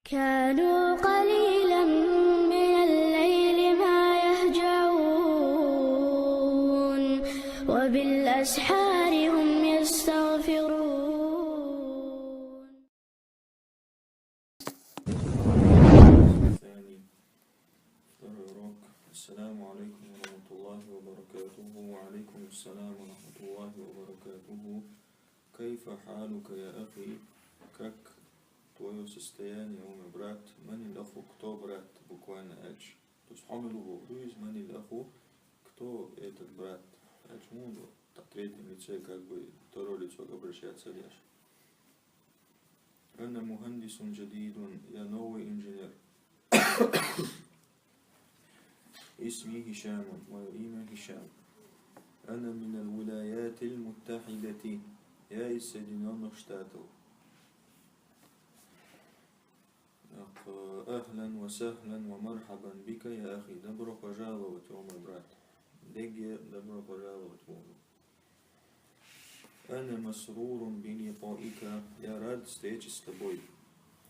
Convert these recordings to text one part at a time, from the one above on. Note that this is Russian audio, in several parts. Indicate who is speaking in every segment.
Speaker 1: كانوا قليلا من الليل ما يهجعون وبالأسحار هم يستغفرون.
Speaker 2: السلام عليكم ورحمة الله وبركاته. وعليكم السلام ورحمة الله وبركاته. كيف حالك يا أخي؟ Как твое состояние, о мой брат? Мани лаху, кто брат? Буквально эч. То есть хамилу, то есть мани лаху, кто этот брат? Почему в третьем лице как бы второе лицо обращается лишь? Анна мухандисун джадидун, я новый инженер. اسمي هشام وإيمة هشام. أنا من الولايات المتحدة يا السيدينيون شتاتو. أهلا وسهلا ومرحبا بك يا أخي. Добро пожаловать, о мой брат. Деги, добро пожаловать в Богу. أنا مسرور بلقائك. Я рад встрече с тобой.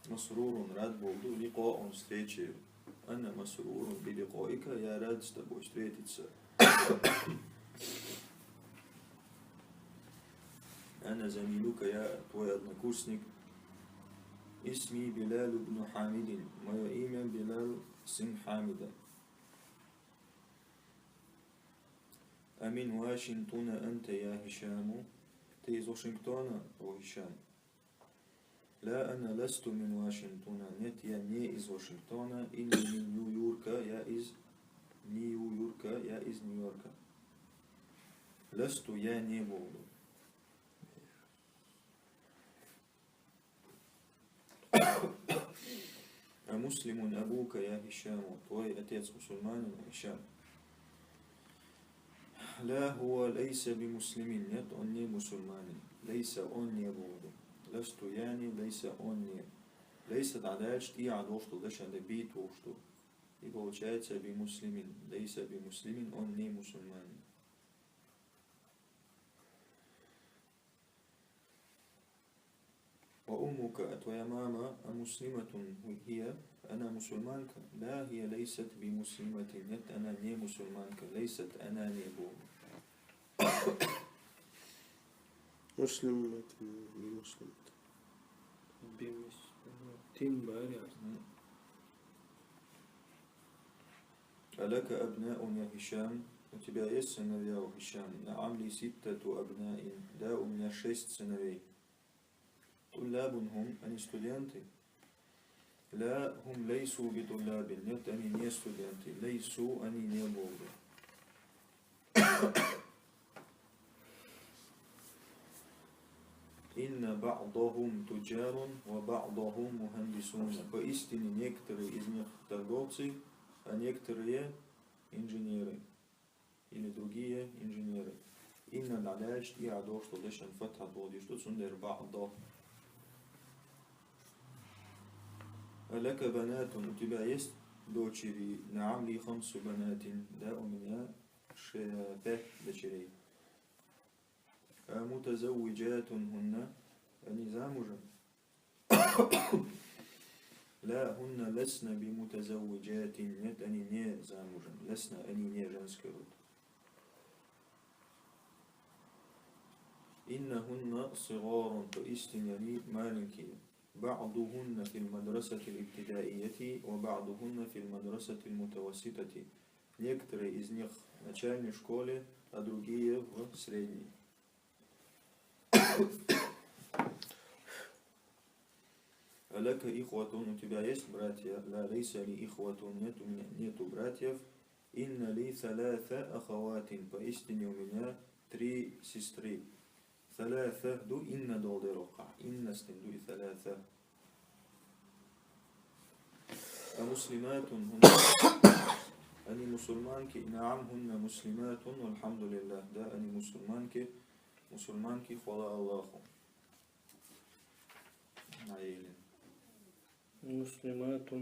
Speaker 2: مسرور рад Богу. لقاء встречи. أنا مسرور بلقائك. Я рад с тобой встретиться. أنا زميلك. Я твой однокурсник. اسمي بلال بن حامد. Мое имя Билал, сын Хамида. أمن واشنطن أنت يا هشام. Ты из Вашингтона, о Хишам? لا أنا لست من واشنطن. Нет, я не из Вашингтона. إني من نيويورك. Я из Нью-Йорка. Я из Нью-Йорка. لست, я не буду. أمسلم أبوك يا هشام. Твой отец мусульманин, Хишам? لا هو ليس بمسلم. Нет, он не мусульманин. ليس, он не буду. لست يعني ليس, он не. ليس تعداش и عدو что дальше надо бить что. И получается бимуслимин. ليس бимуслимин, он не мусульманин. وأمك, твоя мама, مسلمة هي. أنا مسلمانك. لا هي ليست بمسلمة. Нет, она не мусульманка. ليست, она не буду.
Speaker 3: مسلم مسلم.
Speaker 4: Тим баряс.
Speaker 2: ألك أبناء يا هشام? У тебя есть сыновья, о Хишам? نعم لي ستة أبناء. Да, у меня 6 сыновей. طلاب هم, они студенты. لا هم ليسوا بطلاب. Нет, они не студенты. ليسوا, они не будут. إن بعضهم تجار وبعضهم مهندسون. Поистине некоторые из них торговцы, а некоторые инженеры. Или другие инженеры. إن العلاج يعدو что лишь فتحة ضودي что سندر بعض. ألك بنات? У тебя есть дочери? نعم لي 5 بنات. Да, у меня 5 дочерей. متزوجات هن, они замужем. لا هن لسن بمتزوجات. Нет, они не замужем. لسن, они не женский род. إنهن صغار. поистине они маленькие. بعضهن في المدرسة الابتدائية وبعضهن في المدرسة المتوسطة. Некоторые из них в начальной школе, а другие в средней. ألك إخوة? У тебя есть братья? لا ليس لي إخوة. Нет, у меня нету братьев. إن لي 3 أخوات. поистине у меня 3 сестры. 3 دو إن دول رقع. إن استندو 3. أمسلمات هن? أني مسلمانك. نعم هن مسلمات والحمد لله. دا أني مسلمانك خلا الله.
Speaker 4: مسلمات.